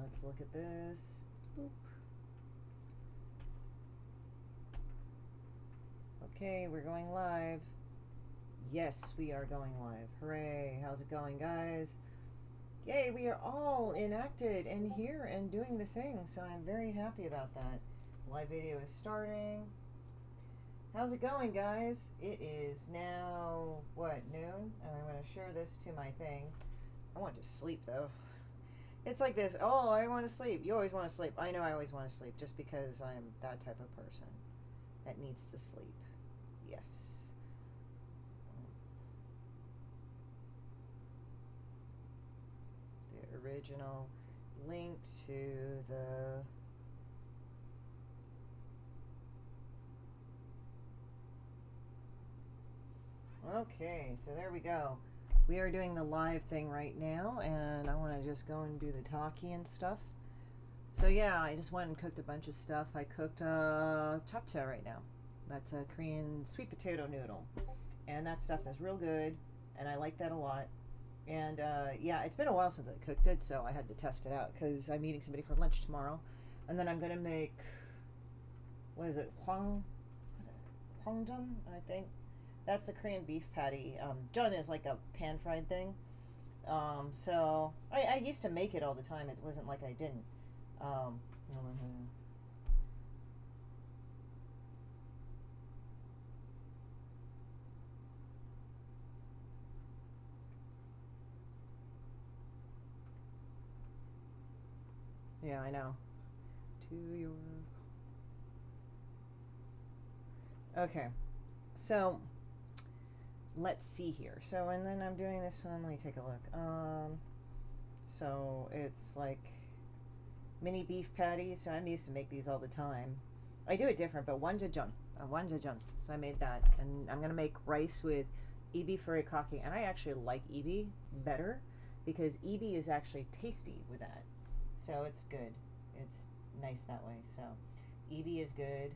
let's look at this. Boop. Okay, we're going live. Yes, we are going live. Hooray. How's it going, guys? Yay, we are all enacted and here and doing the thing, so I'm very happy about that. Live video is starting. How's it going, guys? It is now, what, noon? And I'm going to share this to my thing. I want to sleep, though. It's like this. Oh, I want to sleep. You always want to sleep. I know I always want to sleep just because I'm that type of person that needs to sleep. Yes. The original link to the okay, so there we go. We are doing the live thing right now, and I want to just go and do the talkie and stuff. So yeah, I just went and cooked a bunch of stuff. I cooked japchae right now. That's a Korean sweet potato noodle, and that stuff is real good, and I like that a lot. And yeah, it's been a while since I cooked it, so I had to test it out because I'm meeting somebody for lunch tomorrow, and then I'm gonna make, what is it, hwangjun, I think. That's the Korean beef patty. Jun is like a pan-fried thing. So I used to make it all the time. It wasn't like I didn't. Yeah, I know. To your... Okay. So... let's see here. So, and then I'm doing this one. Let me take a look. So it's like mini beef patties. So I'm used to make these all the time. I do it different, but wanjajang. So I made that, and I'm gonna make rice with ebi furikake, and I actually like ebi better because ebi is actually tasty with that. So it's good. It's nice that way. So ebi is good.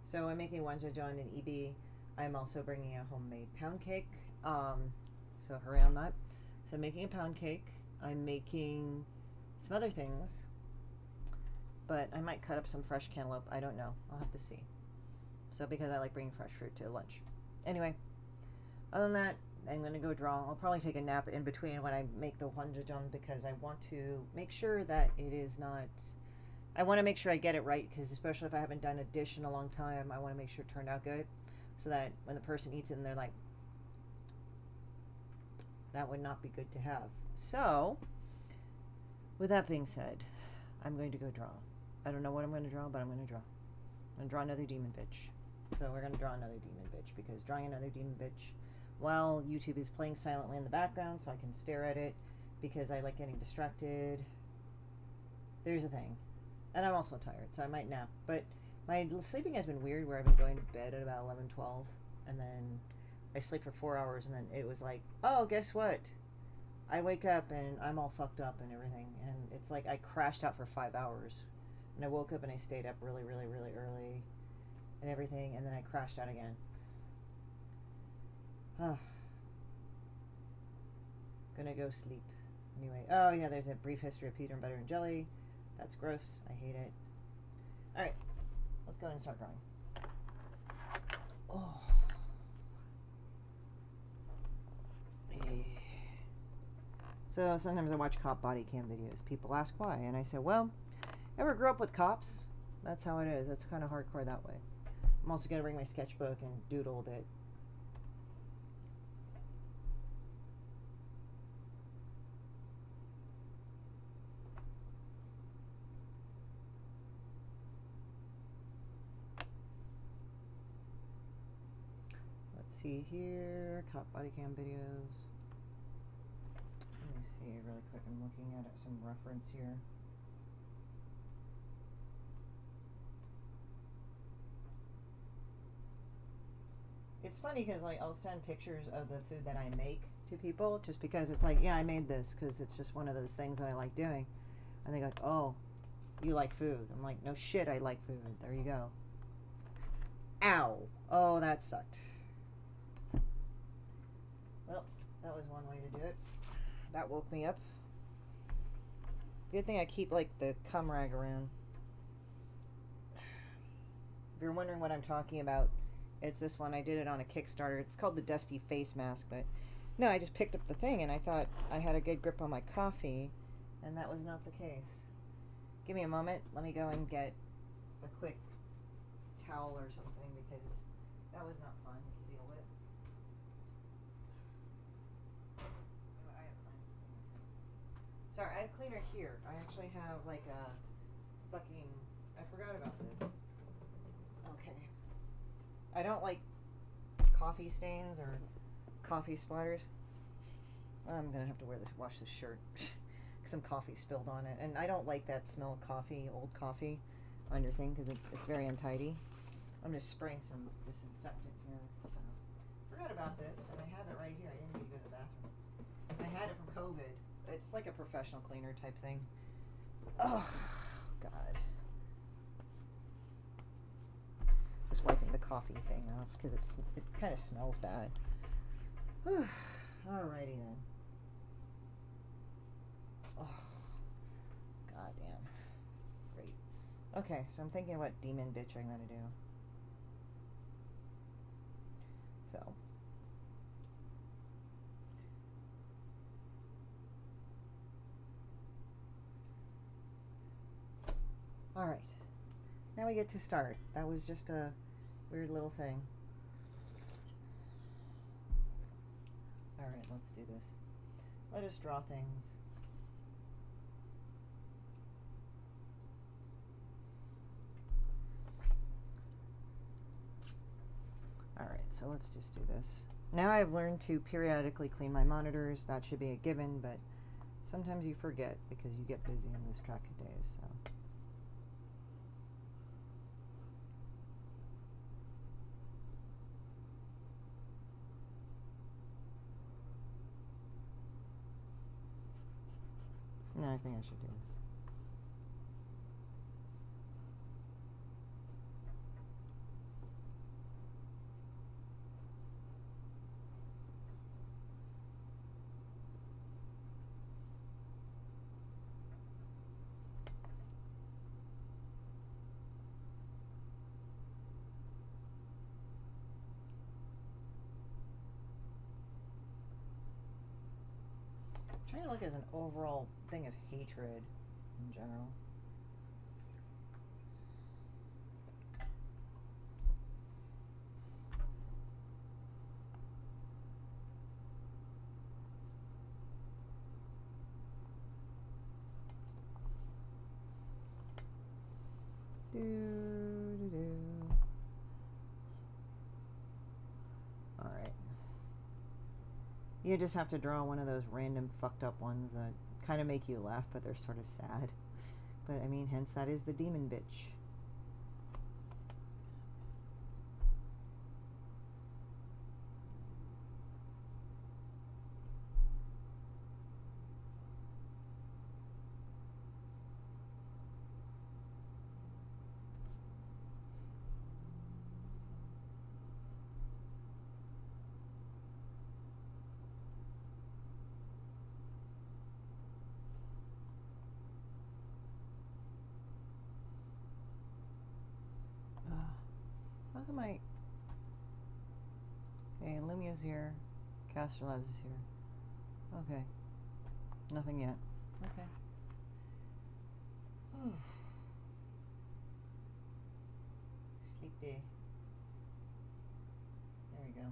So I'm making wanjajang and ebi. I'm also bringing a homemade pound cake. So hurry on that. So I'm making a pound cake. I'm making some other things, but I might cut up some fresh cantaloupe. I don't know. I'll have to see. So because I like bringing fresh fruit to lunch. Anyway, other than that, I'm going to go draw. I'll probably take a nap in between when I make the wanjajang because I want to make sure that it is not... I want to make sure I get it right because especially if I haven't done a dish in a long time, I want to make sure it turned out good so that when the person eats it and they're like, that would not be good to have. So, with that being said, I'm going to go draw. I don't know what I'm going to draw, but I'm going to draw. I'm going to draw another demon bitch. So we're going to draw another demon bitch because drawing another demon bitch, while YouTube is playing silently in the background so I can stare at it because I like getting distracted. There's a thing. And I'm also tired, so I might nap. But my sleeping has been weird where I've been going to bed at about 11, 12. And then I sleep for 4 hours. And then it was like, oh, guess what? I wake up and I'm all fucked up and everything. And it's like I crashed out for 5 hours. And I woke up and I stayed up really, really, really early. And everything. And then I crashed out again. Gonna go sleep. Anyway. Oh, yeah, there's a brief history of peanut butter and jelly. That's gross. I hate it. Alright. Let's go ahead and start drawing. Oh. So sometimes I watch cop body cam videos. People ask why. And I say, well, ever grew up with cops? That's how it is. It's kind of hardcore that way. I'm also going to bring my sketchbook and doodle a bit. See here, cop body cam videos. Let me see really quick. I'm looking at some reference here. It's funny because like I'll send pictures of the food that I make to people just because it's like, yeah, I made this because it's just one of those things that I like doing. And they go, oh, you like food. I'm like, no shit, I like food. There you go. Ow. Oh, that sucked. Well, that was one way to do it. That woke me up. Good thing I keep like the cum rag around. If you're wondering what I'm talking about, it's this one. I did it on a Kickstarter. It's called the Dusty Face Mask, but no, I just picked up the thing and I thought I had a good grip on my coffee, and that was not the case. Give me a moment. Let me go and get a quick towel or something because that was not fun to deal with. I have fun. Sorry, I have cleaner here. I actually have like a fucking... I forgot about this. Okay. I don't like coffee stains or coffee splatters. I'm gonna have to wash this shirt. Some coffee spilled on it, and I don't like that smell of coffee, old coffee, on your thing because it's very untidy. I'm just spraying some disinfectant here. So. Forgot about this, and I have it right here. I didn't need to go to the bathroom. I had it from COVID. It's like a professional cleaner type thing. Oh God! Just wiping the coffee thing off because it kind of smells bad. Alrighty then. Oh, goddamn. Great. Okay, so I'm thinking what demon bitch I'm gonna do. So. Alright. Now we get to start. That was just a weird little thing. Alright, let's do this. Let us draw things. Alright, so let's just do this. Now I've learned to periodically clean my monitors. That should be a given, but sometimes you forget because you get busy and lose track of days, so. No, I think I should do it. I'm trying to look as an overall thing of hatred in general. Alright. You just have to draw one of those random fucked up ones that kind of make you laugh, but they're sort of sad. But I mean, hence that is the demon bitch. How come I... Okay, Lumia's here. Caster Labs is here. Okay. Nothing yet. Okay. Sleepy. There we go.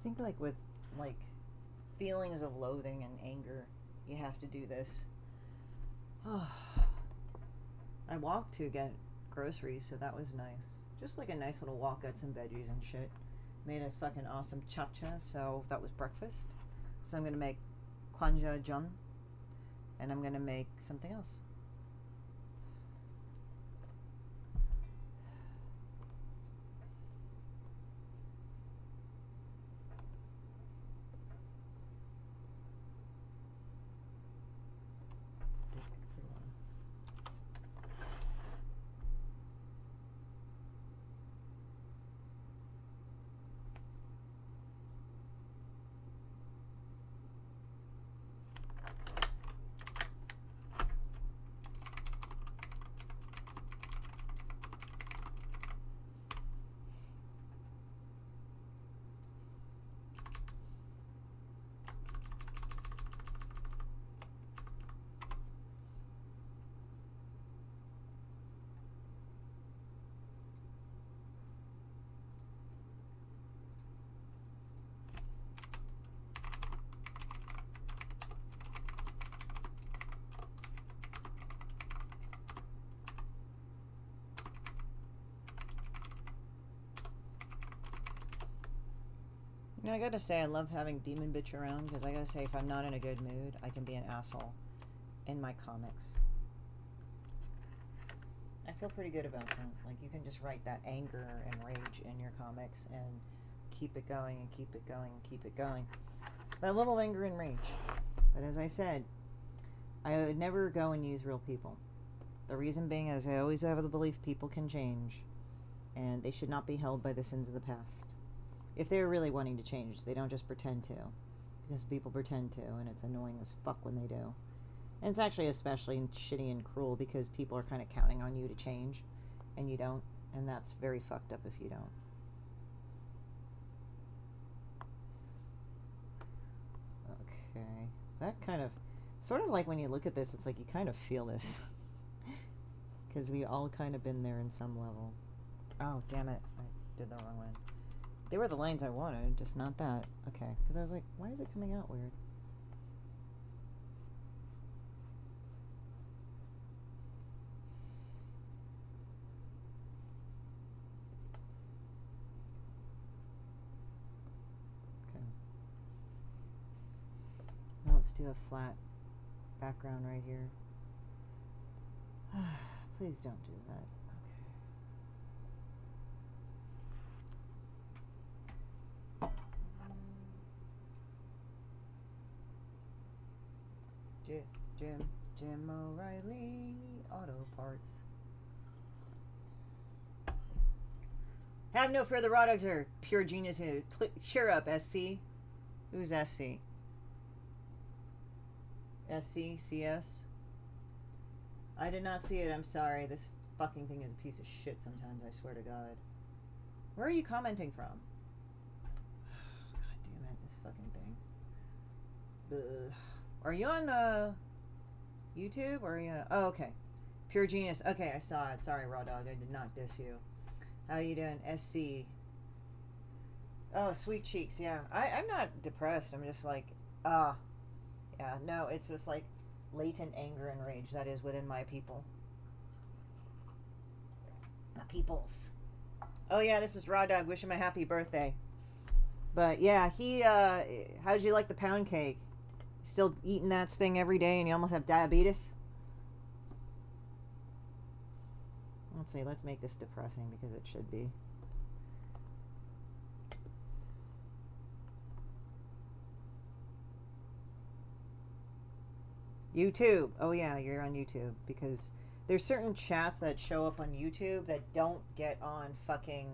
think like with like feelings of loathing and anger, you have to do this. I walked to get groceries, so that was nice. Just like a nice little walk, got some veggies and shit. Made a fucking awesome chapcha, so that was breakfast. So I'm gonna make kwanja jun, and I'm gonna make something else. You know, I gotta say, I love having Demon Bitch around, because I gotta say, if I'm not in a good mood, I can be an asshole in my comics. I feel pretty good about that. Like, you can just write that anger and rage in your comics and keep it going and keep it going and keep it going. That level of anger and rage. But as I said, I would never go and use real people. The reason being is I always have the belief people can change, and they should not be held by the sins of the past. If they're really wanting to change, they don't just pretend to. Because people pretend to, and it's annoying as fuck when they do. And it's actually especially shitty and cruel because people are kind of counting on you to change, and you don't. And that's very fucked up if you don't. Okay. That kind of, sort of like when you look at this, it's like you kind of feel this. Because we all kind of been there in some level. Oh, damn it. I did the wrong one. They were the lines I wanted, just not that. Okay, because I was like, why is it coming out weird? Okay. Now let's do a flat background right here. Please don't do that. Jim O'Reilly Auto Parts. Have no further raw doctor. Pure genius. Cheer up, SC. Who's SC? SC? CS? I did not see it. I'm sorry. This fucking thing is a piece of shit sometimes, I swear to God. Where are you commenting from? God damn it, this fucking thing. Ugh. Are you on YouTube or are you on, oh, okay. Pure Genius. Okay, I saw it. Sorry, Raw Dog. I did not diss you. How you doing? SC. Oh, Sweet Cheeks. Yeah. I'm not depressed. I'm just like, yeah, no, it's just like latent anger and rage that is within my people. My peoples. Oh, yeah, this is Raw Dog. Wish him a happy birthday. But, yeah, he, how'd you like the pound cake? Still eating that thing every day and you almost have diabetes? Let's see, let's make this depressing because it should be. YouTube. Oh yeah, you're on YouTube because there's certain chats that show up on YouTube that don't get on fucking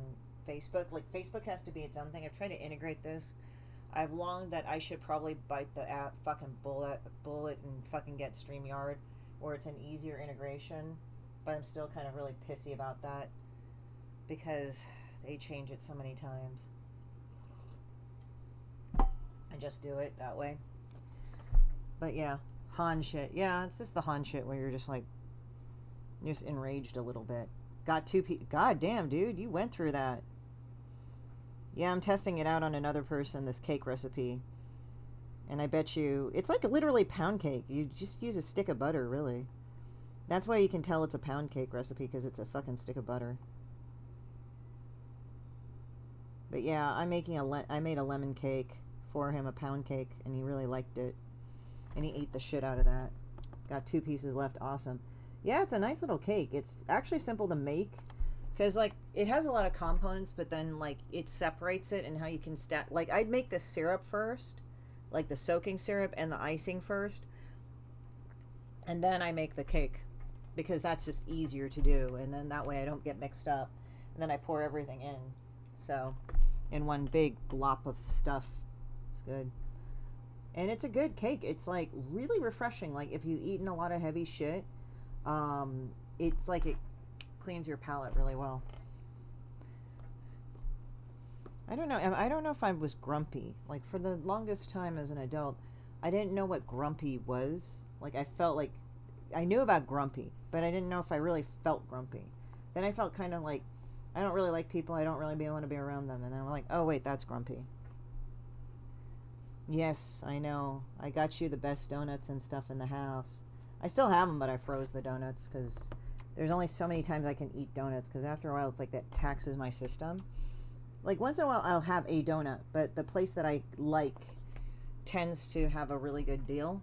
Facebook. Like Facebook has to be its own thing. I've tried to integrate this. I've longed that I should probably bite the app fucking bullet and fucking get StreamYard where it's an easier integration, but I'm still kind of really pissy about that because they change it so many times. I just do it that way. But yeah, Han shit. Yeah, it's just the Han shit where you're just like, you're just enraged a little bit. Got two people. God damn, dude, you went through that. Yeah, I'm testing it out on another person, this cake recipe. And I bet you, it's like literally pound cake. You just use a stick of butter, really. That's why you can tell it's a pound cake recipe, because it's a fucking stick of butter. But yeah, I made a lemon cake for him, a pound cake, and he really liked it. And he ate the shit out of that. Got 2 pieces left. Awesome. Yeah, it's a nice little cake. It's actually simple to make, because like it has a lot of components, but then like it separates it and how you can stack. Like I'd make the syrup first, like the soaking syrup and the icing first, and then I make the cake, because that's just easier to do, and then that way I don't get mixed up, and then I pour everything in, so in one big glop of stuff. It's good, and it's a good cake. It's like really refreshing. Like if you've eaten a lot of heavy shit, it's like it cleans your palate really well. I don't know if I was grumpy. Like for the longest time as an adult, I didn't know what grumpy was. Like I felt like I knew about grumpy, but I didn't know if I really felt grumpy. Then I felt kind of like I don't really like people. I don't really want to be around them. And then I'm like, oh wait, that's grumpy. Yes, I know. I got you the best donuts and stuff in the house. I still have them, but I froze the donuts because there's only so many times I can eat donuts, because after a while it's like that taxes my system. Like once in a while I'll have a donut, but the place that I like tends to have a really good deal,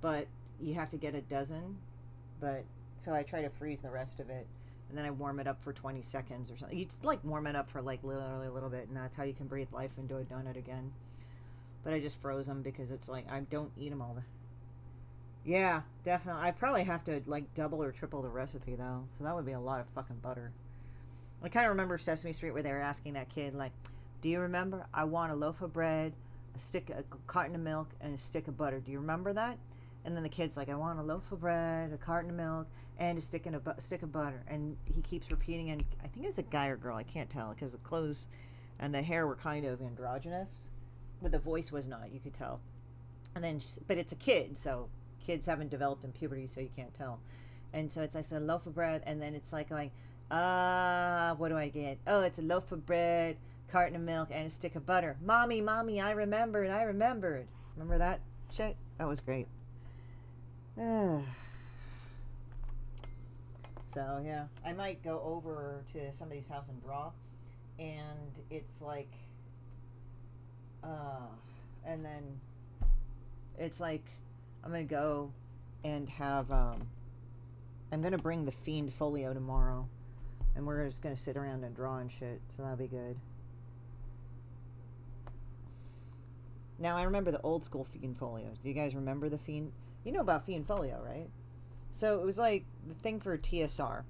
but you have to get a dozen. But so I try to freeze the rest of it, and then I warm it up for 20 seconds or something. You just like warm it up for like literally a little bit, and that's how you can breathe life into a donut again. But I just froze them because it's like I don't eat them all. Yeah, definitely. I probably have to like double or triple the recipe though, so that would be a lot of fucking butter. I kind of remember Sesame Street where they were asking that kid, like, do you remember? I want a loaf of bread, a carton of milk, and a stick of butter. Do you remember that? And then the kid's like, I want a loaf of bread, a carton of milk, and a stick of butter. And he keeps repeating, and I think it's a guy or girl. I can't tell, because the clothes and the hair were kind of androgynous, but the voice was not. You could tell. And then, but it's a kid, so kids haven't developed in puberty, so you can't tell. And so it's like a loaf of bread, and then it's like going, what do I get? Oh, it's a loaf of bread, carton of milk, and a stick of butter. Mommy, I remembered. Remember that shit? That was great. So yeah, I might go over to somebody's house and draw, and it's like, and then it's like I'm gonna go and have I'm gonna bring the Fiend Folio tomorrow, and we're just gonna sit around and draw and shit, so that'll be good. Now I remember the old school Fiend Folios. Do you guys remember the Fiend? You know about Fiend Folio, right? So it was like the thing for TSR.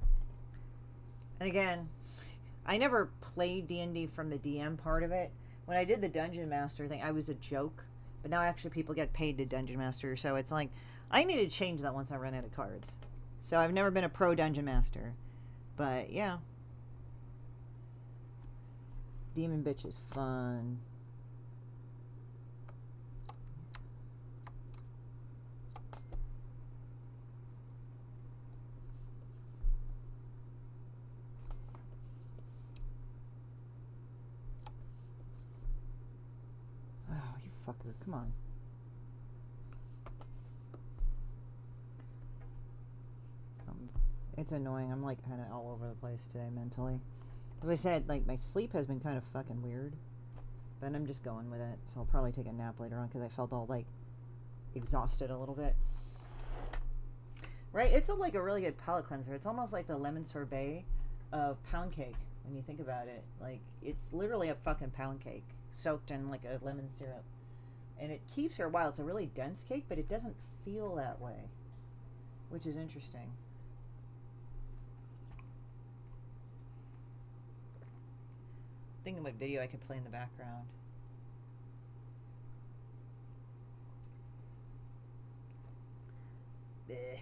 And again, I never played D&D from the DM part of it. When I did the Dungeon Master thing, I was a joke. But now actually people get paid to Dungeon Master, so it's like I need to change that once I run out of cards. So I've never been a pro Dungeon Master. But yeah. Demon Bitch is fun. Oh, you fucker. Come on. It's annoying. I'm like kind of all over the place today mentally. As I said, like my sleep has been kind of fucking weird. But I'm just going with it. So I'll probably take a nap later on because I felt all like exhausted a little bit. Right? It's like a really good palate cleanser. It's almost like the lemon sorbet of pound cake when you think about it. Like it's literally a fucking pound cake soaked in like a lemon syrup. And it keeps for a while. It's a really dense cake, but it doesn't feel that way, which is interesting. Thinking what video I could play in the background. Blech.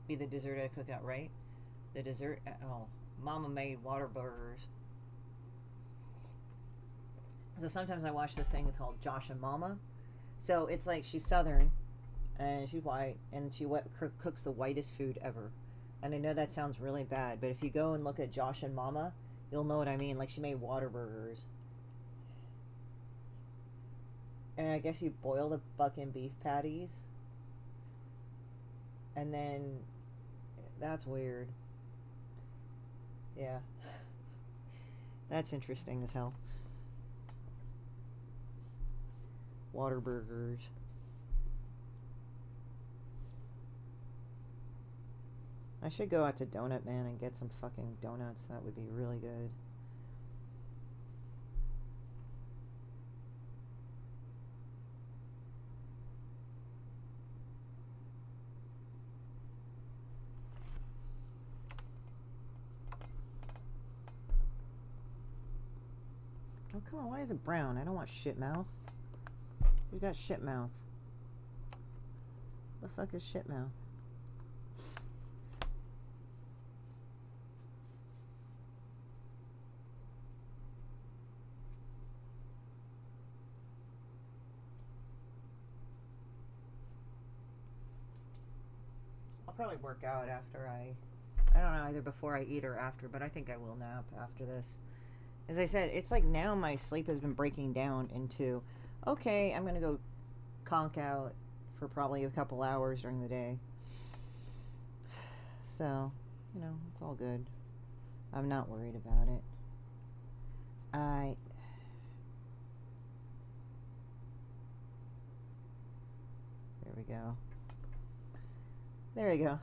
Be the dessert I cook out, right? The dessert, oh, Mama made water burgers. So sometimes I watch this thing called Josh and Mama. So it's like she's Southern, and she's white, and she cooks the whitest food ever. And I know that sounds really bad, but if you go and look at Josh and Mama, you'll know what I mean. Like she made water burgers. And I guess you boil the fucking beef patties. And then, that's weird. Yeah. That's interesting as hell. Water burgers. I should go out to Donut Man and get some fucking donuts. That would be really good. Oh, come on. Why is it brown? I don't want shit mouth. You got shit mouth. The fuck is shit mouth? I'll probably work out after I don't know, either before I eat or after, but I think I will nap after this. As I said, it's like now my sleep has been breaking down into, okay, I'm going to go conk out for probably a couple hours during the day. So, you know, it's all good. I'm not worried about it. There we go. There we go.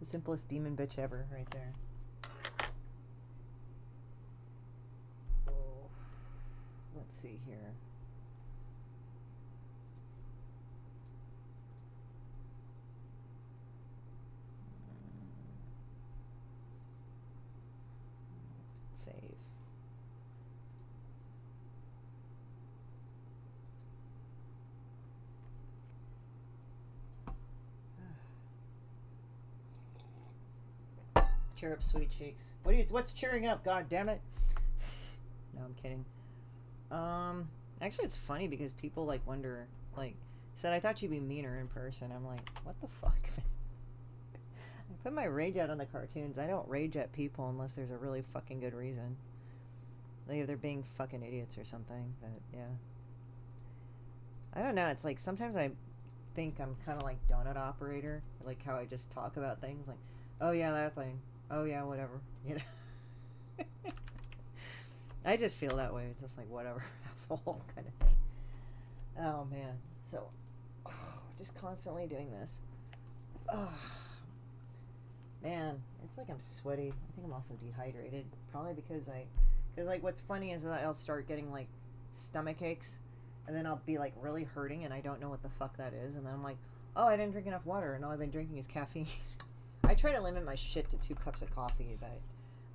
The simplest demon bitch ever right there. Oh. Let's see here. Save. Cheer up, sweet cheeks. What's cheering up? God damn it! No, I'm kidding. Actually, it's funny because people like wonder, like, said I thought you'd be meaner in person. I'm like, what the fuck? I put my rage out on the cartoons. I don't rage at people unless there's a really fucking good reason. Like if they're being fucking idiots or something. But yeah, I don't know. It's like sometimes I think I'm kind of like Donut Operator, like how I just talk about things like, oh yeah, that thing. Oh yeah, whatever. You know. I just feel that way. It's just like whatever, asshole kind of thing. Oh man. So, just constantly doing this. Oh, man, it's like I'm sweaty. I think I'm also dehydrated. Probably because like what's funny is that I'll start getting like stomach aches, and then I'll be like really hurting, and I don't know what the fuck that is, and then I'm like, oh, I didn't drink enough water, and all I've been drinking is caffeine. I try to limit my shit to 2 cups of coffee, but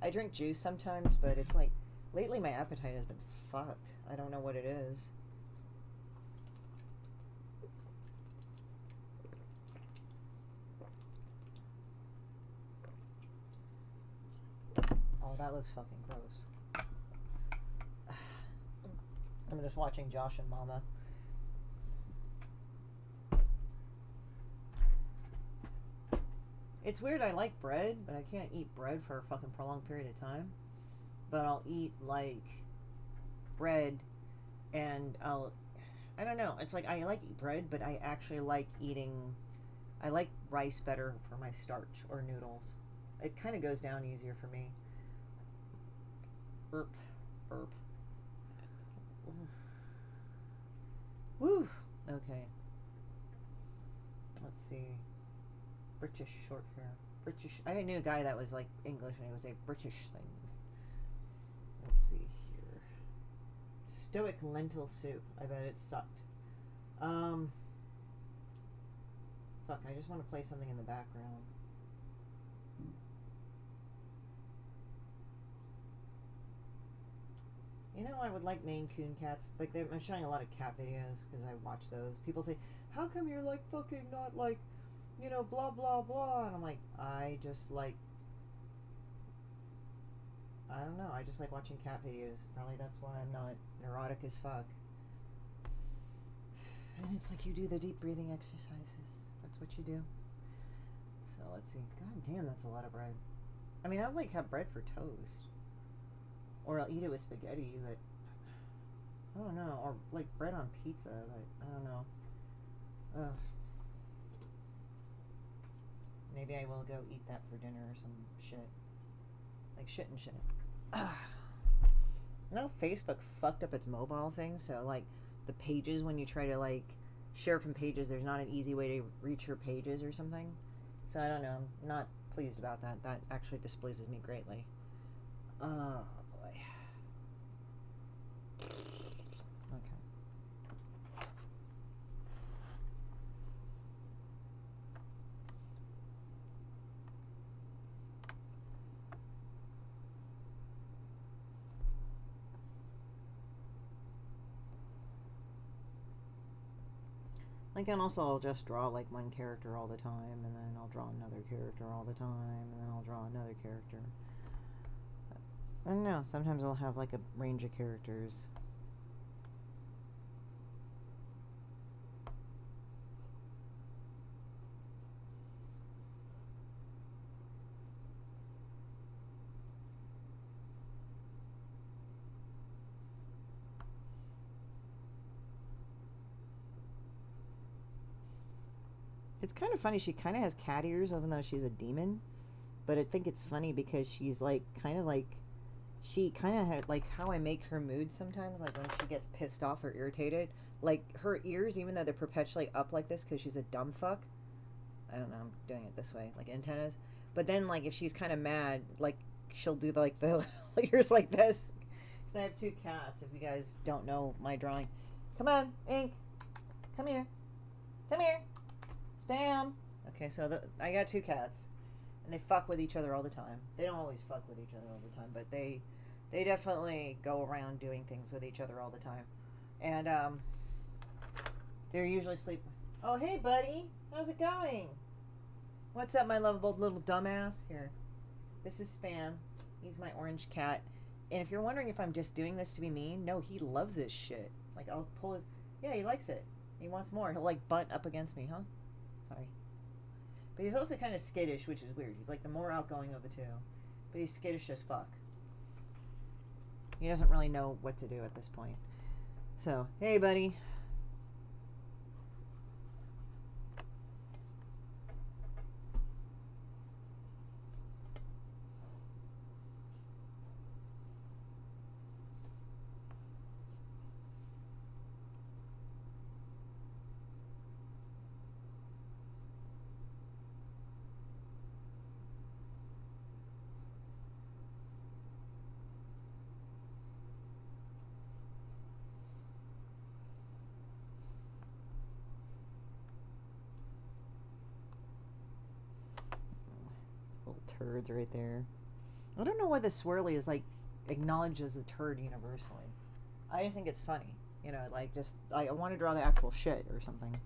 I drink juice sometimes, but it's like, lately my appetite has been fucked. I don't know what it is. Oh, that looks fucking gross. I'm just watching Josh and Mama. It's weird, I like bread, but I can't eat bread for a fucking prolonged period of time. But I'll eat, like, bread, and I don't know, it's like, I like bread, but I actually like I like rice better for my starch, or noodles. It kind of goes down easier for me. Burp. Burp. Woo! Okay. Let's see. British short hair. I knew a guy that was like English and he would say British things. Let's see here. Stoic lentil soup. I bet it sucked. Fuck, I just want to play something in the background. You know, I would like Maine Coon cats. Like, I'm showing a lot of cat videos because I watch those. People say, how come you're like fucking not like, you know, blah, blah, blah. And I'm like, I just like, I don't know. I just like watching cat videos. Probably that's why I'm not neurotic as fuck. And it's like you do the deep breathing exercises. That's what you do. So let's see. God damn, that's a lot of bread. I mean, I'll like have bread for toast. Or I'll eat it with spaghetti, but I don't know. Or like bread on pizza. Like, I don't know. Ugh. Maybe I will go eat that for dinner or some shit. Like shit and shit. Ugh. You know, Facebook fucked up its mobile thing, so like the pages, when you try to like share from pages, there's not an easy way to reach your pages or something. So I don't know. I'm not pleased about that. That actually displeases me greatly. Oh boy. Okay. Like, and also I'll just draw like one character all the time, and then I'll draw another character all the time, and then I'll draw another character. I don't know, sometimes I'll have like a range of characters. It's kind of funny, she kind of has cat ears even though she's a demon, but I think it's funny because she's like kind of like, she kind of had like how I make her mood sometimes, like when she gets pissed off or irritated, like her ears, even though they're perpetually up like this because she's a dumb fuck, I don't know, I'm doing it this way, like antennas, but then like if she's kind of mad, like she'll do like the ears like this, because I have two cats, if you guys don't know my drawing. Come on, Ink, come here, come here. Spam. Okay, so I got two cats, and they fuck with each other all the time. They don't always fuck with each other all the time, but they definitely go around doing things with each other all the time. And they're usually sleeping. Oh, hey, buddy. How's it going? What's up, my lovable little dumbass? Here. This is Spam. He's my orange cat. And if you're wondering if I'm just doing this to be mean, no, he loves this shit. Like, I'll pull his... Yeah, he likes it. He wants more. He'll, like, butt up against me, huh? Sorry. But he's also kind of skittish, which is weird. He's like the more outgoing of the two. But he's skittish as fuck. He doesn't really know what to do at this point. So, hey, buddy. Turds right there. I don't know why the swirly is like acknowledged as a turd universally. I just think it's funny, you know, like just I want to draw the actual shit or something.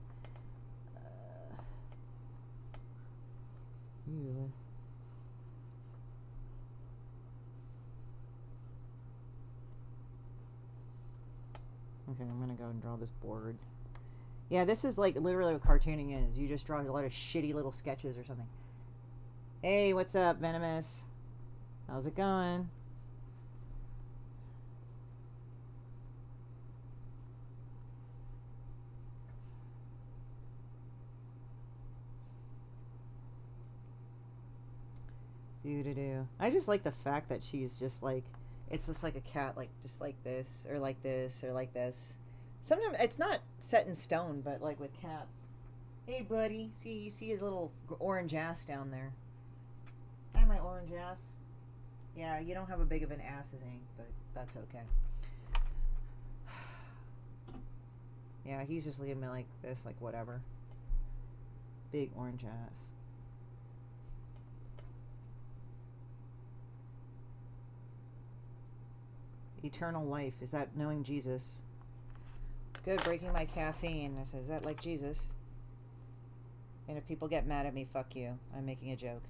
Okay, I'm gonna go and draw this board. Yeah, this is like literally what cartooning is. You just draw a lot of shitty little sketches or something. Hey, what's up, Venomous? How's it going? Do. I just like the fact that she's just like, it's just like a cat, like just like this, or like this, or like this. Sometimes it's not set in stone, but like with cats. Hey, buddy. See, you see his little orange ass down there. Hi, my orange ass. Yeah, you don't have a big of an ass as Ink, but that's okay. Yeah, he's just leaving me like this, like whatever. Big orange ass. Eternal life. Is that knowing Jesus? Good, breaking my caffeine. I said, is that like Jesus? And if people get mad at me, fuck you. I'm making a joke.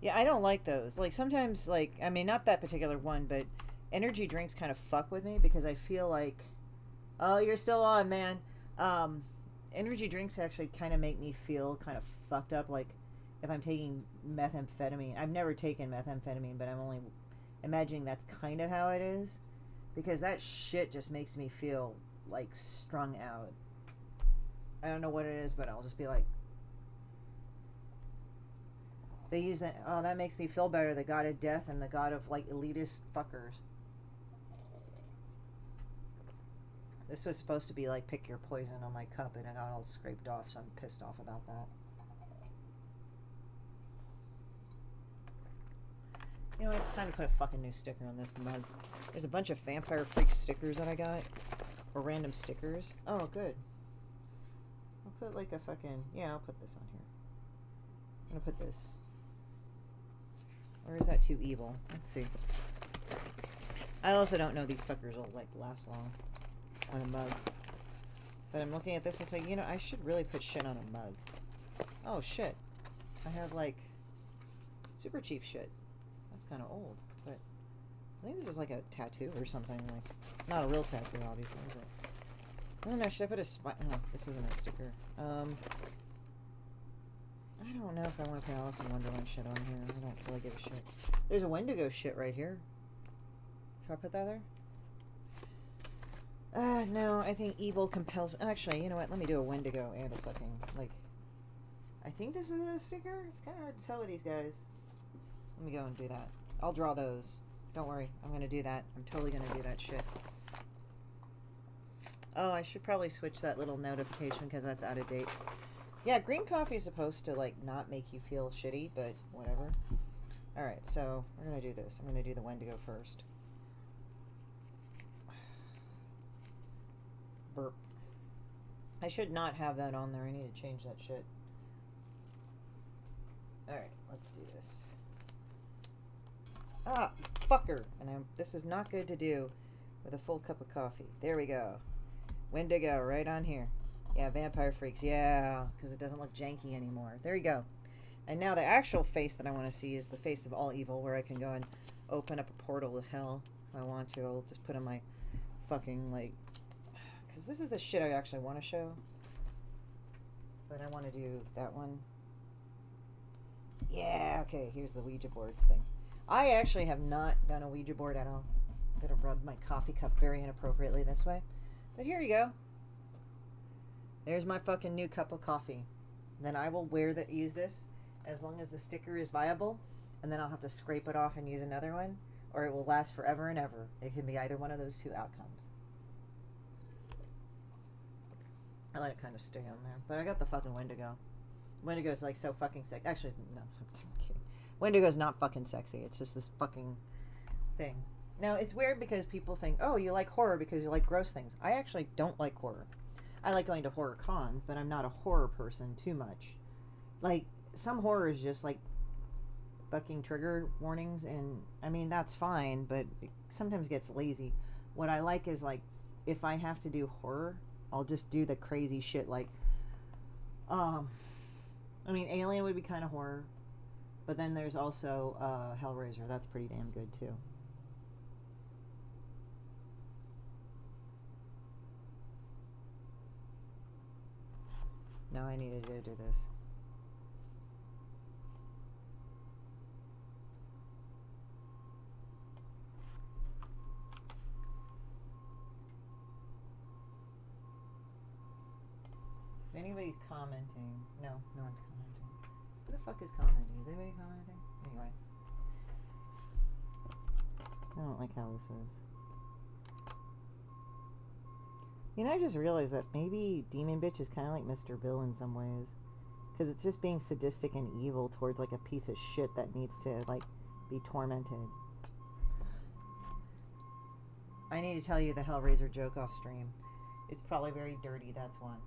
Yeah, I don't like those. Like sometimes, like, I mean, not that particular one, but energy drinks kind of fuck with me because I feel like, oh, you're still on, man. Energy drinks actually kind of make me feel kind of fucked up, like if I'm taking methamphetamine. I've never taken methamphetamine, but I'm only imagining that's kind of how it is, because that shit just makes me feel like strung out. I don't know what it is, but I'll just be like, they use that. Oh, that makes me feel better. The god of death and the god of like elitist fuckers. This was supposed to be like pick your poison on my cup, and I got all scraped off, so I'm pissed off about that. You know what? It's time to put a fucking new sticker on this mug. There's a bunch of Vampire Freak stickers that I got, or random stickers. Oh, good. I'll put like a fucking, yeah, I'll put this on here. I'm gonna put this. Or is that too evil? Let's see. I also don't know these fuckers will like last long on a mug. But I'm looking at this and saying, you know, I should really put Shinn on a mug. Oh shit. I have like Super Chief shit. That's kind of old, but I think this is like a tattoo or something. Like, not a real tattoo, obviously, but I don't know. Should I put a no, this isn't a sticker. I don't know if I want to put Alice in Wonderland shit on here. I don't really give a shit. There's a Wendigo shit right here. Should I put that there? No, I think evil compels me. Actually, you know what? Let me do a Wendigo and a fucking, like, I think this is a sticker. It's kind of hard to tell with these guys. Let me go and do that. I'll draw those. Don't worry. I'm going to do that. I'm totally going to do that shit. Oh, I should probably switch that little notification because that's out of date. Yeah, green coffee is supposed to, like, not make you feel shitty, but whatever. Alright, so we're going to do this. I'm going to do the Wendigo first. Burp. I should not have that on there. I need to change that shit. Alright, let's do this. Ah, fucker! And this is not good to do with a full cup of coffee. There we go. Wendigo right on here. Yeah, Vampire Freaks. Yeah, because it doesn't look janky anymore. There you go. And now the actual face that I want to see is the face of all evil, where I can go and open up a portal to hell if I want to. I'll just put on my fucking, like... Because this is the shit I actually want to show. But I want to do that one. Yeah, okay, here's the Ouija boards thing. I actually have not done a Ouija board at all. I'm going to rub my coffee cup very inappropriately this way. But here you go. There's my fucking new cup of coffee. Then I will use this as long as the sticker is viable, and then I'll have to scrape it off and use another one, or it will last forever and ever. It can be either one of those two outcomes. I let it kind of stay on there. But I got the fucking Wendigo. Wendigo's like so fucking sexy. Actually, no, I'm kidding. Wendigo's not fucking sexy. It's just this fucking thing. Now, it's weird because people think, oh, you like horror because you like gross things. I actually don't like horror. I like going to horror cons, but I'm not a horror person too much. Like, some horror is just like fucking trigger warnings, and I mean, that's fine, but it sometimes gets lazy. What I like is, like, if I have to do horror, I'll just do the crazy shit, like, I mean, Alien would be kind of horror, but then there's also Hellraiser. That's pretty damn good, too. Now I needed to do this. If anybody's commenting, no one's commenting. Who the fuck is commenting? Is anybody commenting? Anyway. I don't like how this is. You know, I just realized that maybe Demon Bitch is kind of like Mr. Bill in some ways. Because it's just being sadistic and evil towards, like, a piece of shit that needs to, like, be tormented. I need to tell you the Hellraiser joke off stream. It's probably very dirty, that's one.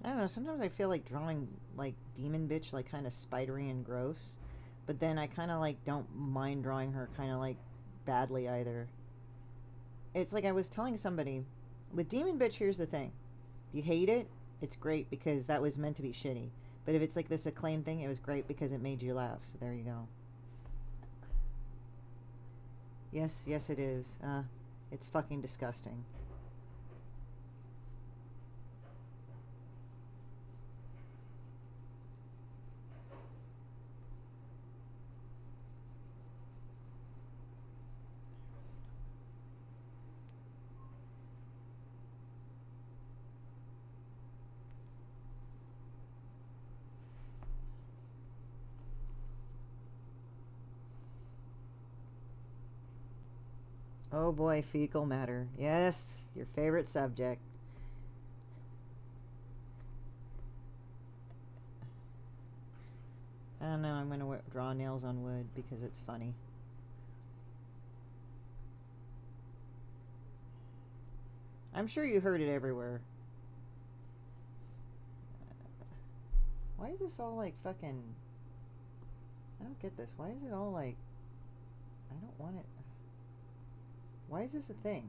I don't know, sometimes I feel like drawing, like, Demon Bitch, like, kind of spidery and gross. But then I kind of, like, don't mind drawing her kind of, like, badly either. It's like I was telling somebody, with Demon Bitch, here's the thing. If you hate it, it's great because that was meant to be shitty. But if it's like this acclaim thing, it was great because it made you laugh. So there you go. Yes, it is. It's fucking disgusting. Oh boy, fecal matter. Yes, your favorite subject. I don't know, I'm going to draw nails on wood because it's funny. I'm sure you heard it everywhere. Why is this all like fucking... I don't get this. Why is it all like... I don't want it... Why is this a thing?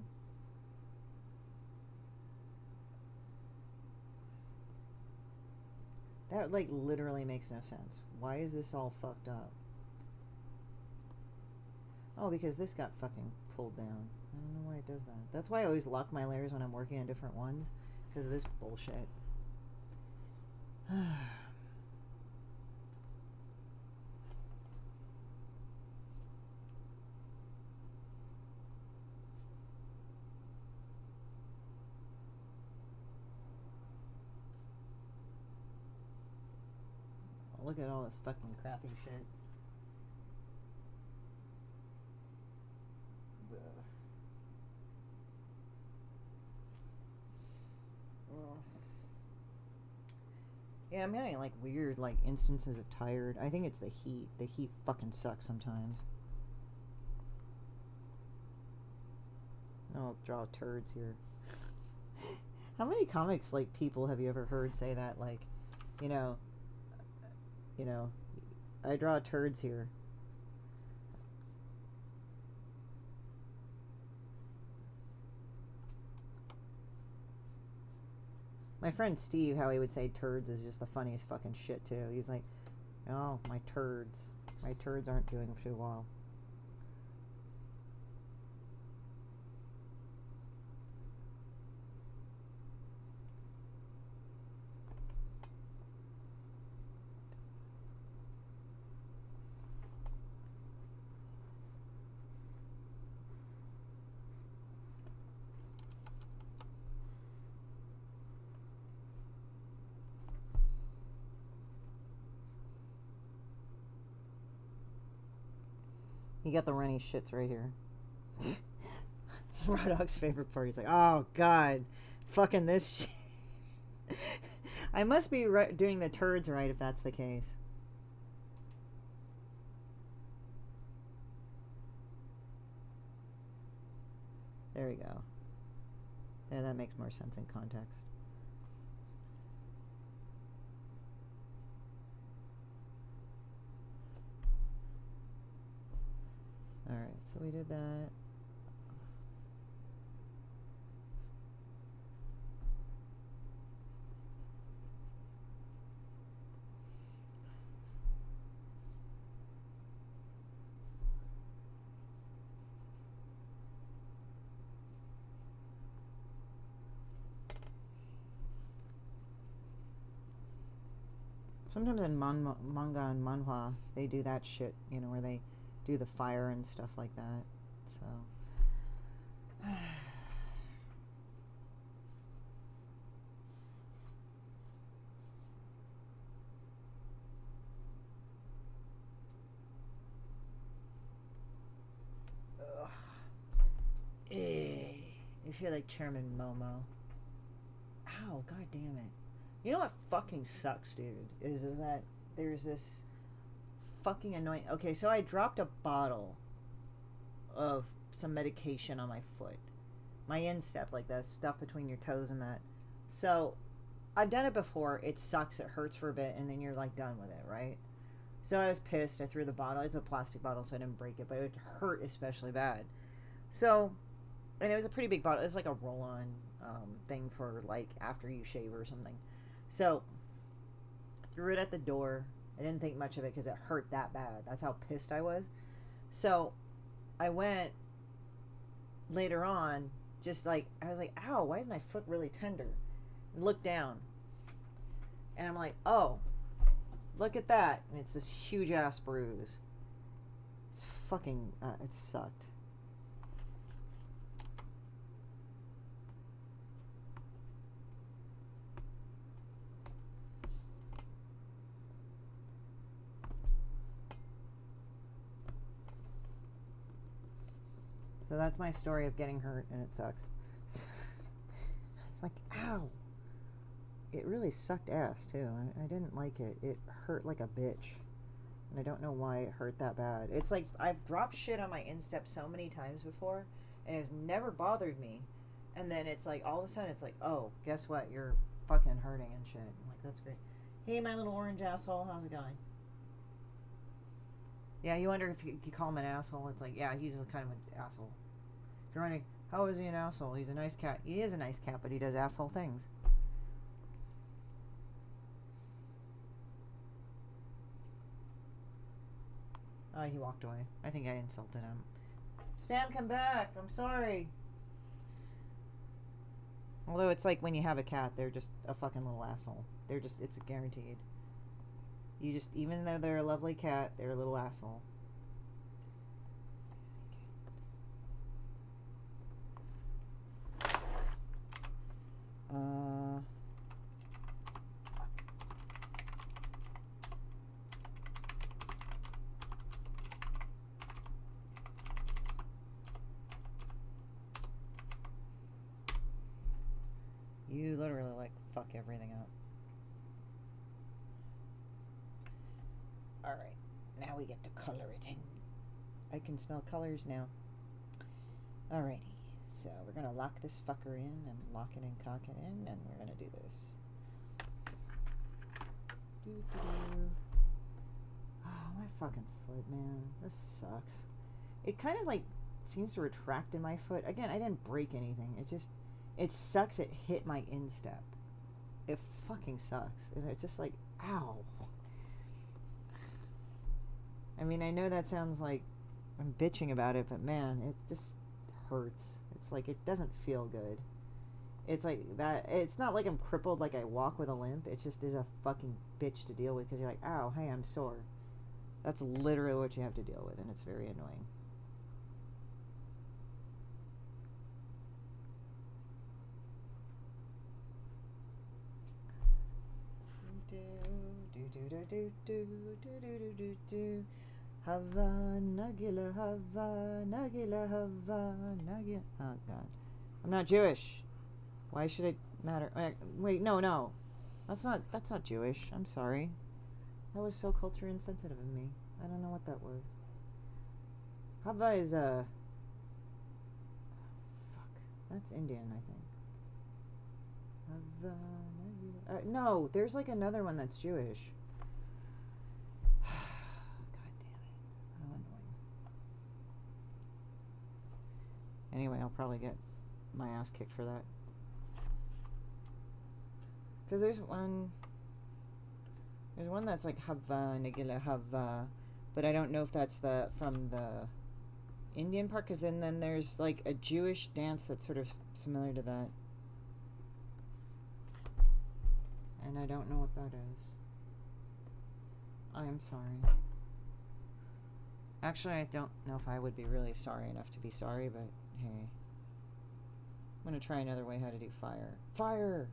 That like literally makes no sense. Why is this all fucked up? Oh, because this got fucking pulled down. I don't know why it does that. That's why I always lock my layers when I'm working on different ones. Because of this bullshit. Look at all this fucking crappy shit. Yeah, I'm getting like weird like instances of tired. I think it's the heat. The heat fucking sucks sometimes. I'll draw turds here. How many comics like people have you ever heard say that? Like, you know, I draw turds here. My friend Steve, how he would say turds is just the funniest fucking shit too. He's like, oh, my turds. My turds aren't doing too well. You got the runny shits right here. Rodog's favorite part. He's like, oh god, fucking this shit. I must be doing the turds right if that's the case. There we go. Yeah, that makes more sense in context. Alright, so we did that. Sometimes in manga and manhwa, they do that shit, you know, where they do the fire and stuff like that. So ugh. You feel like Chairman Momo. Ow, god damn it. You know what fucking sucks, dude? Is that there's this fucking annoying... Okay, so I dropped a bottle of some medication on my foot. My instep, like that stuff between your toes and that. So, I've done it before. It sucks. It hurts for a bit, and then you're, like, done with it, right? So I was pissed. I threw the bottle. It's a plastic bottle, so I didn't break it, but it hurt especially bad. So, And it was a pretty big bottle. It was like a roll-on thing for like after you shave or something. So threw it at the door. I didn't think much of it because it hurt that bad. That's how pissed I was. So I went later on, just like, I was like, ow, why is my foot really tender? And looked down. And I'm like, oh, look at that. And it's this huge ass bruise. It's fucking, it sucked. So that's my story of getting hurt, and it sucks. It's like, ow. It really sucked ass, too. I didn't like it. It hurt like a bitch. And I don't know why it hurt that bad. It's like, I've dropped shit on my instep so many times before, and it's never bothered me. And then it's like, all of a sudden, it's like, oh, guess what? You're fucking hurting and shit. I'm like, that's great. Hey, my little orange asshole, how's it going? Yeah, you wonder if you call him an asshole. It's like, yeah, he's a kind of an asshole. If you're wondering, how is he an asshole? He's a nice cat. He is a nice cat, but he does asshole things. Oh, he walked away. I think I insulted him. Spam, come back. I'm sorry. Although it's like when you have a cat, they're just a fucking little asshole. They're just, it's guaranteed. You just, even though they're a lovely cat, they're a little asshole. You literally like fuck everything up. Alright, now we get to color it in. I can smell colors now. Alrighty, so we're gonna lock this fucker in and lock it and cock it in, and we're gonna do this. Oh, my fucking foot, man. This sucks. It kind of like seems to retract in my foot. Again, I didn't break anything. It just, it sucks it hit my instep. It fucking sucks. And it's just like, ow. I mean, I know that sounds like I'm bitching about it, but man, it just hurts. It's like, it doesn't feel good. It's like that, it's not like I'm crippled like I walk with a limp. It just is a fucking bitch to deal with because you're like, ow, hey, I'm sore. That's literally what you have to deal with, and it's very annoying. Hava nagila hava nagila hava nagila. Oh god, I'm not Jewish. Why should it matter? Wait, no, that's not Jewish. I'm sorry. That was so culture insensitive of me. I don't know what that was. Hava is fuck. That's Indian, I think. Hava nagila. No, there's like another one that's Jewish. Anyway, I'll probably get my ass kicked for that. Because there's one that's like Hava, Nagila Hava, but I don't know if that's from the Indian part, because then there's like a Jewish dance that's sort of similar to that. And I don't know what that is. I am sorry. Actually, I don't know if I would be really sorry enough to be sorry, but hey. I'm going to try another way how to do fire. Fire!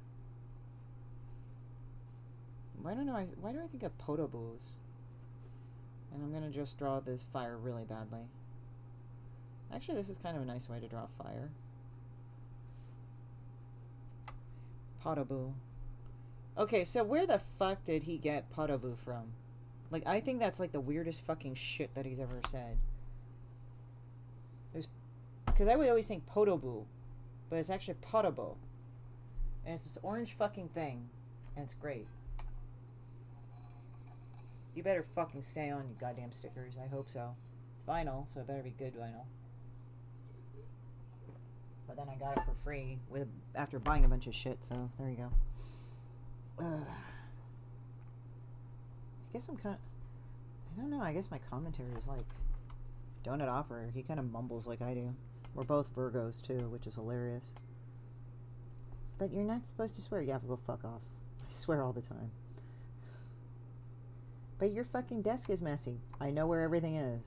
Why do I think of potobos? And I'm going to just draw this fire really badly. Actually, this is kind of a nice way to draw fire. Potoboo. Okay, so where the fuck did he get potoboo from? Like, I think that's like the weirdest fucking shit that he's ever said. Because I would always think potoboo, but it's actually potobo. And it's this orange fucking thing, and it's great. You better fucking stay on, you goddamn stickers. I hope so. It's vinyl, so it better be good vinyl. But then I got it for free after buying a bunch of shit, so there you go. I guess I'm kind of... I don't know, I guess my commentary is like... Donut Opera, he kind of mumbles like I do. We're both Virgos, too, which is hilarious. But you're not supposed to swear. You have to go fuck off. I swear all the time. But your fucking desk is messy. I know where everything is.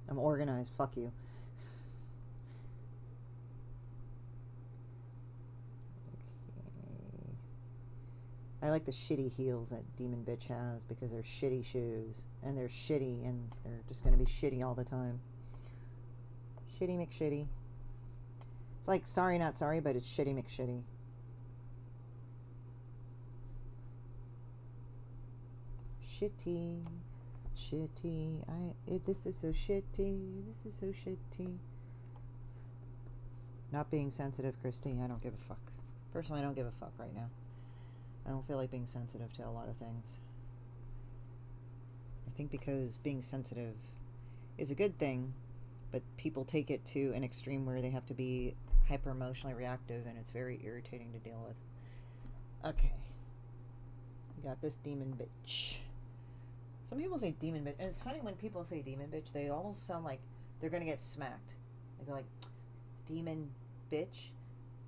I'm organized. Fuck you. Okay. I like the shitty heels that Demon Bitch has because they're shitty shoes. And they're shitty and they're just going to be shitty all the time. Shitty McShitty. It's like sorry not sorry, but it's shitty McShitty. Shitty, shitty. This is so shitty. This is so shitty. Not being sensitive, Christie. I don't give a fuck. Personally, I don't give a fuck right now. I don't feel like being sensitive to a lot of things. I think because being sensitive is a good thing, but people take it to an extreme where they have to be hyper emotionally reactive, and it's very irritating to deal with. Okay. We got this demon bitch. Some people say demon bitch, and it's funny when people say demon bitch, they almost sound like they're gonna get smacked. They go like, demon bitch,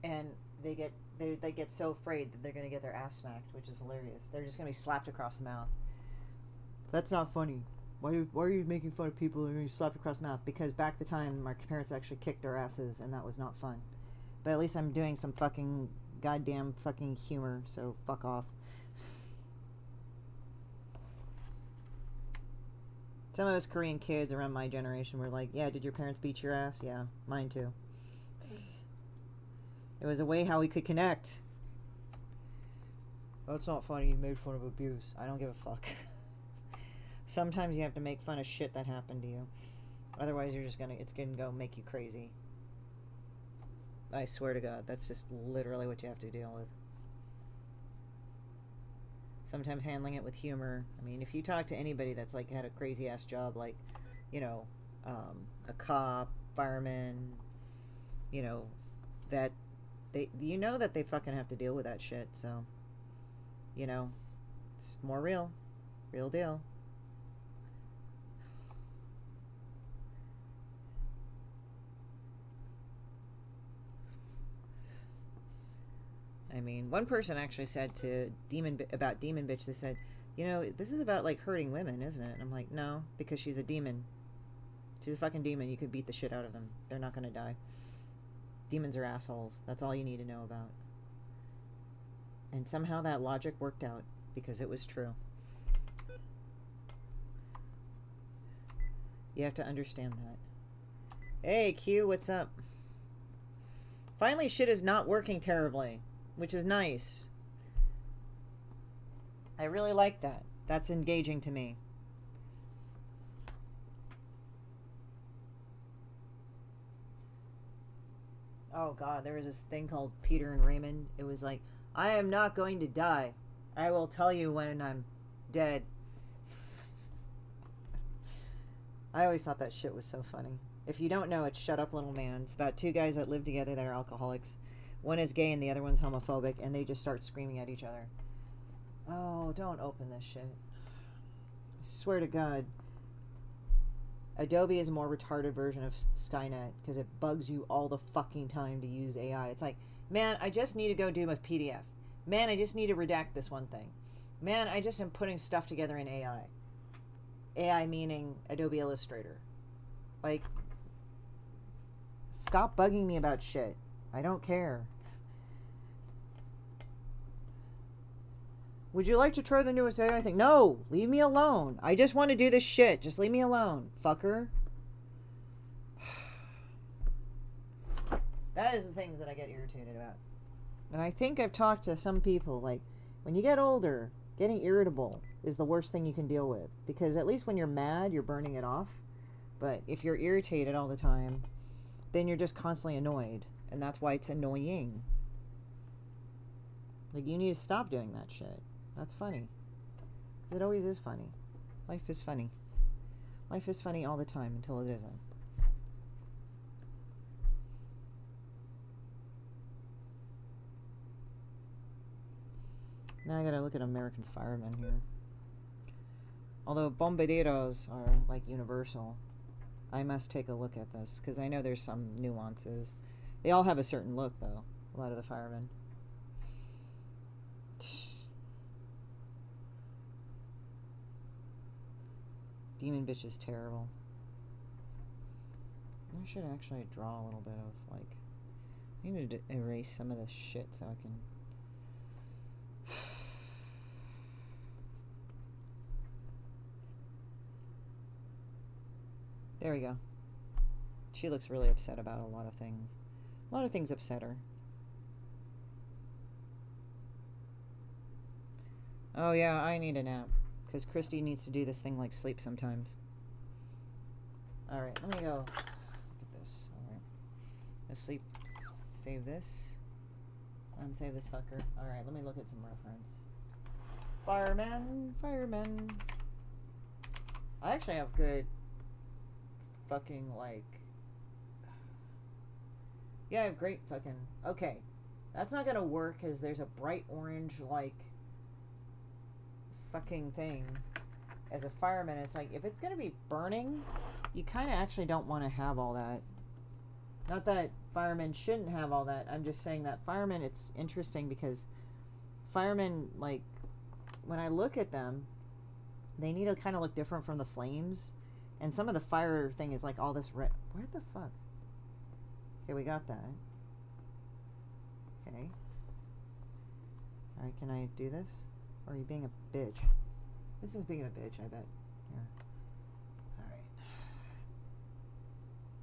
and they get so afraid that they're gonna get their ass smacked, which is hilarious. They're just gonna be slapped across the mouth. That's not funny. Why are you making fun of people that are gonna be slapped across the mouth? Because back the time, my parents actually kicked our asses, and that was not fun. But at least I'm doing some fucking goddamn fucking humor, so fuck off. Some of us Korean kids around my generation were like, yeah, did your parents beat your ass? Yeah, mine too. It was a way how we could connect. That's not funny, you made fun of abuse. I don't give a fuck. Sometimes you have to make fun of shit that happened to you. Otherwise it's gonna go make you crazy. I swear to God, that's just literally what you have to deal with. Sometimes handling it with humor. I mean, if you talk to anybody that's like had a crazy ass job, like, you know, a cop, fireman, you know, that you know that they fucking have to deal with that shit. So, you know, it's more real deal. I mean, one person actually said to Demon Bitch, they said, you know, this is about, like, hurting women, isn't it? And I'm like, no, because she's a demon. She's a fucking demon. You could beat the shit out of them. They're not gonna die. Demons are assholes. That's all you need to know about. And somehow that logic worked out, because it was true. You have to understand that. Hey, Q, what's up? Finally, shit is not working terribly. Which is nice. I really like that. That's engaging to me. Oh God, there was this thing called Peter and Raymond. It was like, I am not going to die. I will tell you when I'm dead. I always thought that shit was so funny. If you don't know, it's Shut Up Little Man. It's about two guys that live together that are alcoholics. One is gay and the other one's homophobic, and they just start screaming at each other. Oh, don't open this shit. I swear to God. Adobe is a more retarded version of Skynet, because it bugs you all the fucking time to use AI. It's like, man, I just need to go do my PDF. Man, I just need to redact this one thing. Man, I just am putting stuff together in AI. AI meaning Adobe Illustrator. Like, stop bugging me about shit. I don't care. Would you like to try the newest AI thing? No! Leave me alone. I just want to do this shit. Just leave me alone, fucker. That is the things that I get irritated about. And I think I've talked to some people, like, when you get older, getting irritable is the worst thing you can deal with. Because at least when you're mad, you're burning it off. But if you're irritated all the time, then you're just constantly annoyed. And that's why it's annoying. Like, you need to stop doing that shit. That's funny. Because it always is funny. Life is funny. Life is funny all the time until it isn't. Now I gotta look at American firemen here. Although bombarderos are like universal, I must take a look at this because I know there's some nuances. They all have a certain look though, a lot of the firemen. Demon bitch is terrible. I should actually draw a little bit of like, I need to erase some of this shit so I can. There we go. She looks really upset about a lot of things. A lot of things upset her. Oh yeah, I need a nap. Because Christie needs to do this thing like sleep sometimes. Alright, let me go look at this. Alright. Let's sleep. Save this. Unsave this fucker. Alright, let me look at some reference. Firemen. Firemen. I actually have good fucking like. Yeah, I have great fucking. Okay. That's not gonna work because there's a bright orange like fucking thing as a fireman. It's like if it's gonna be burning, you kind of actually don't want to have all that. Not that firemen shouldn't have all that. I'm just saying that firemen, it's interesting because firemen, like when I look at them, they need to kind of look different from the flames. And some of the fire thing is like all this red. Where the fuck? Okay, we got that. Okay. Alright, can I do this? Or are you being a bitch? This is being a bitch, I bet. Here. Alright.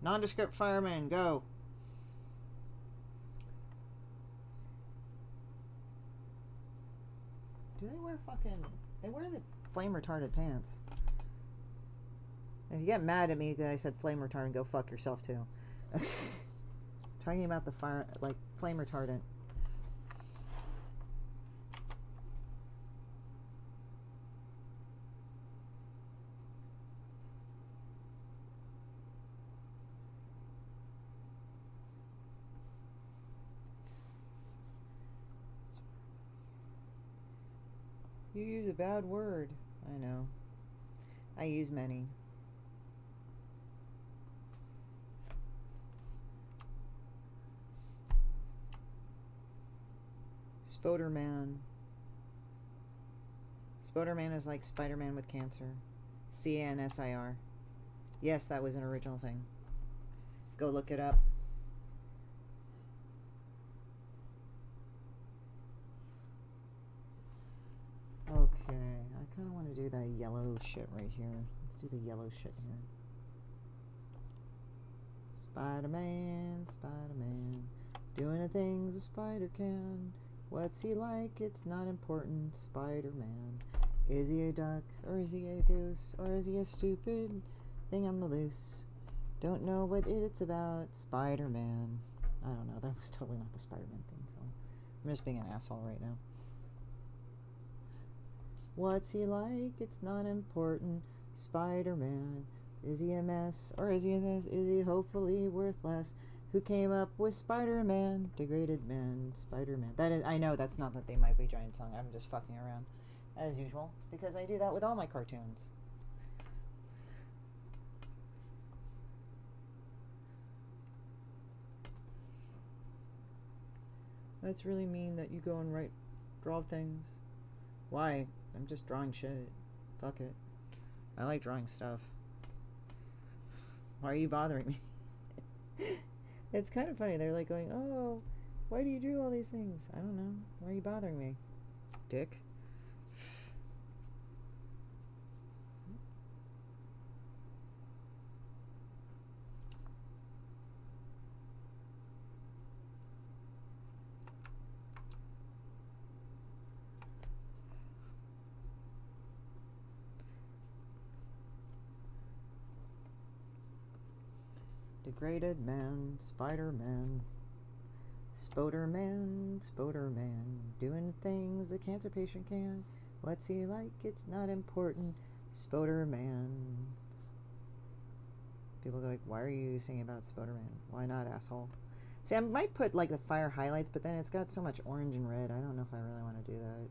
Nondescript fireman, go! Do they wear fucking... They wear the flame retarded pants. If you get mad at me that I said flame retardant, go fuck yourself too. Talking about the fire, like flame retardant. You use a bad word. I know. I use many. Spoderman. Spoderman is like Spider-Man with cancer. C-A-N-S-I-R. Yes, that was an original thing. Go look it up. Okay, I kind of want to do that yellow shit right here. Let's do the yellow shit here. Spider-Man, Spider-Man, doing the things a spider can. What's he like? It's not important. Spider-Man. Is he a duck? Or is he a goose? Or is he a stupid thing on the loose? Don't know what it's about. Spider-Man. I don't know. That was totally not the Spider-Man theme song. I'm just being an asshole right now. What's he like? It's not important. Spider-Man. Is he a mess? Or is he a this? Is he hopefully worthless? Who came up with Spider-Man? Degraded man. Spider-Man. That is, I know that's not that They Might Be Giant song. I'm just fucking around. As usual. Because I do that with all my cartoons. That's really mean that you go and draw things. Why? I'm just drawing shit. Fuck it. I like drawing stuff. Why are you bothering me? It's kind of funny. They're like going, oh, why do you do all these things? I don't know. Why are you bothering me? Dick. Degraded man, Spider-Man, Spoderman, Spoderman, doing things a cancer patient can. What's he like? It's not important. Spoderman. People go like, why are you singing about Spoderman? Why not, asshole? See, I might put like the fire highlights, but then it's got so much orange and red. I don't know if I really want to do that.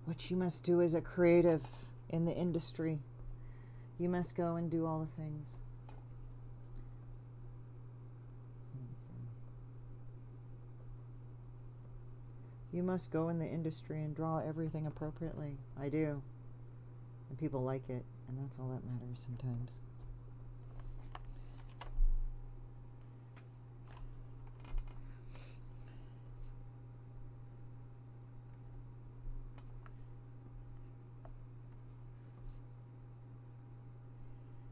What you must do as a creative in the industry. You must go and do all the things. You must go in the industry and draw everything appropriately. I do. And people like it, and that's all that matters sometimes.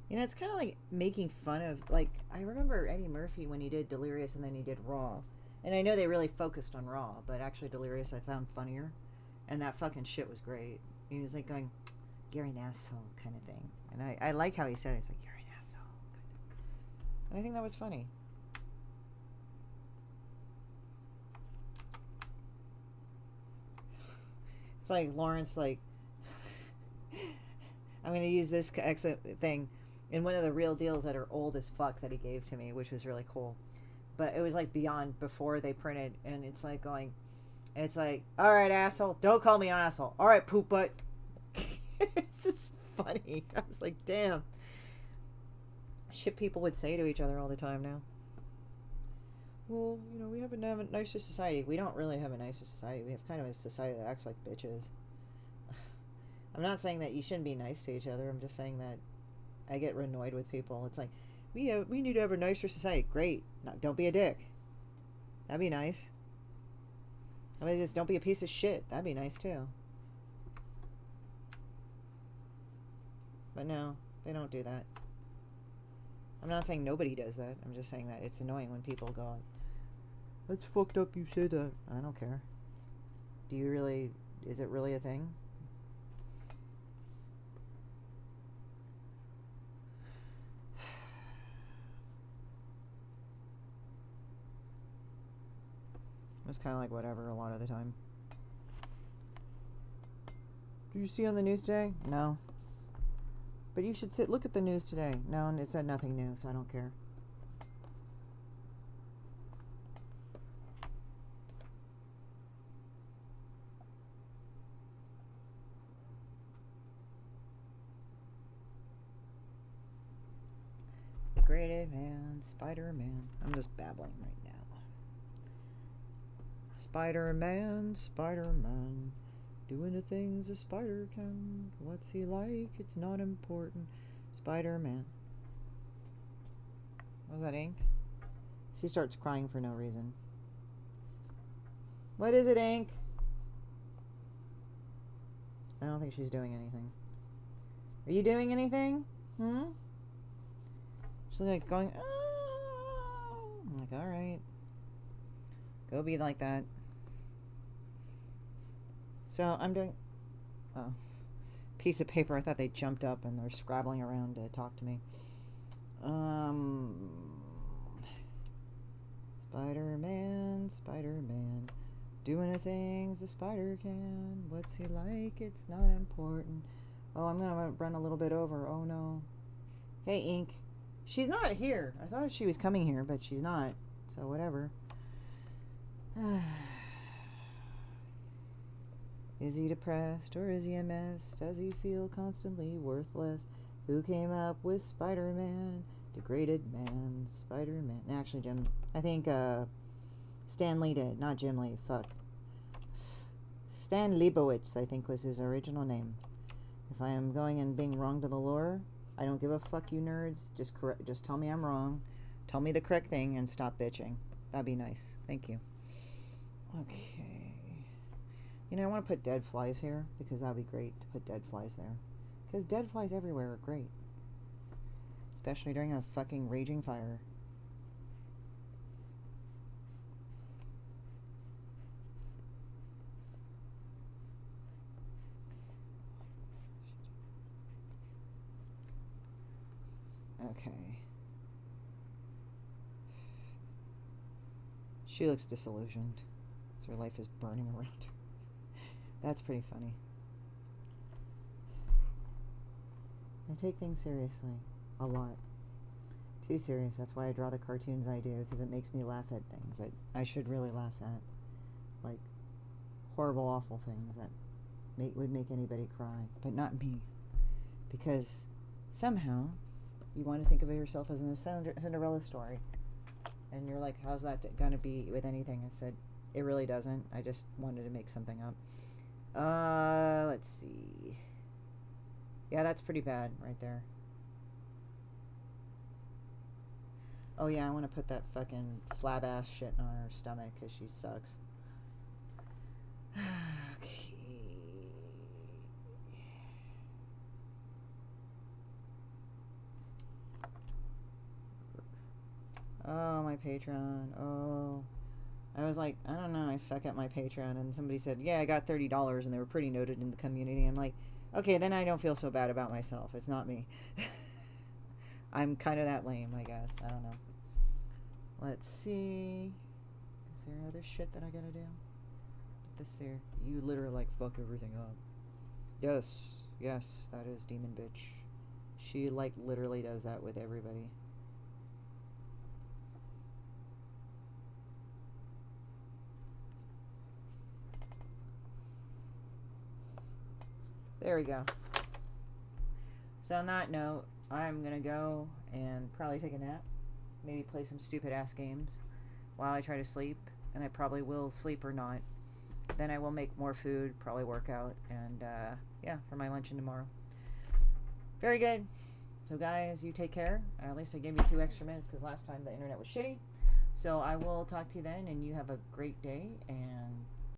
You know, it's kind of like making fun of, like, I remember Eddie Murphy when he did Delirious and then he did Raw. And I know they really focused on Raw, but actually Delirious I found funnier. And that fucking shit was great. He was like going, "You're an asshole," kind of thing. And I like how he said it. It's like, "You're an asshole." And I think that was funny. It's like Lawrence, like, I'm going to use this thing in one of the real deals that are old as fuck that he gave to me, which was really cool. But it was like beyond before they printed, and it's like going, it's like, "All right, asshole, don't call me an asshole. All right, poop butt." It's just funny. I was like, damn. Shit people would say to each other all the time now. Well, you know, we have a nicer society. We don't really have a nicer society. We have kind of a society that acts like bitches. I'm not saying that you shouldn't be nice to each other. I'm just saying that I get annoyed with people. It's like, we need to have a nicer society. Great. No, don't be a dick. That'd be nice. How about this? Don't be a piece of shit. That'd be nice too. But no, they don't do that. I'm not saying nobody does that. I'm just saying that it's annoying when people go, "That's fucked up you said that." I don't care. Do you really, is it really a thing? It's kind of like whatever a lot of the time. Did you see on the news today? No. But you should look at the news today. No, and it said nothing new, so I don't care. Degraded Man, Spider-Man. I'm just babbling right now. Spider-Man, Spider-Man, doing the things a spider can. What's he like? It's not important. Spider-Man. Was that Ink? She starts crying for no reason. What is it, Ink? I don't think she's doing anything. Are you doing anything? She's like going, "Oh." I'm like, all right. Go be like that. So I'm doing, oh, piece of paper. I thought they jumped up and they're scrabbling around to talk to me. Spider-Man, Spider-Man, doing the things a spider can. What's he like? It's not important. Oh, I'm gonna run a little bit over. Oh no. Hey, Ink. She's not here. I thought she was coming here, but she's not. So whatever. Is he depressed or is he a mess? Does he feel constantly worthless? Who came up with Spider-Man? Degraded Man, Spider-Man. Actually, Jim, I think Stan Lee did, not Jim Lee. Fuck. Stan Leibowitz, I think, was his original name. If I am going and being wrong to the lore, I don't give a fuck, you nerds. Just tell me I'm wrong. Tell me the correct thing and stop bitching. That'd be nice. Thank you. Okay. You know, I want to put dead flies here because that'd be great to put dead flies there. Because dead flies everywhere are great. Especially during a fucking raging fire. Okay. She looks disillusioned. So her life is burning around her. That's pretty funny. I take things seriously. A lot. Too serious. That's why I draw the cartoons I do, because it makes me laugh at things that I should really laugh at. Like horrible, awful things that would make anybody cry, but not me. Because somehow you want to think of yourself as in a Cinderella story. And you're like, how's that going to be with anything? I said, it really doesn't. I just wanted to make something up. Let's see. Yeah, that's pretty bad right there. Oh yeah, I want to put that fucking flab ass shit on her stomach because she sucks. Okay. Oh, my Patreon. Oh. I was like, I don't know, I suck at my Patreon. And somebody said, yeah, I got $30 and they were pretty noted in the community. I'm like, okay, then I don't feel so bad about myself. It's not me. I'm kind of that lame, I guess. I don't know. Let's see. Is there other shit that I gotta do? Put this there. You literally like fuck everything up. Yes. Yes, that is Demon Bitch. She like literally does that with everybody. There we go. So on that note, I'm gonna go and probably take a nap. Maybe play some stupid ass games while I try to sleep. And I probably will sleep or not. Then I will make more food, probably work out, and yeah, for my luncheon tomorrow. Very good. So guys, you take care. At least I gave you a few extra minutes because last time the internet was shitty. So I will talk to you then, and you have a great day, and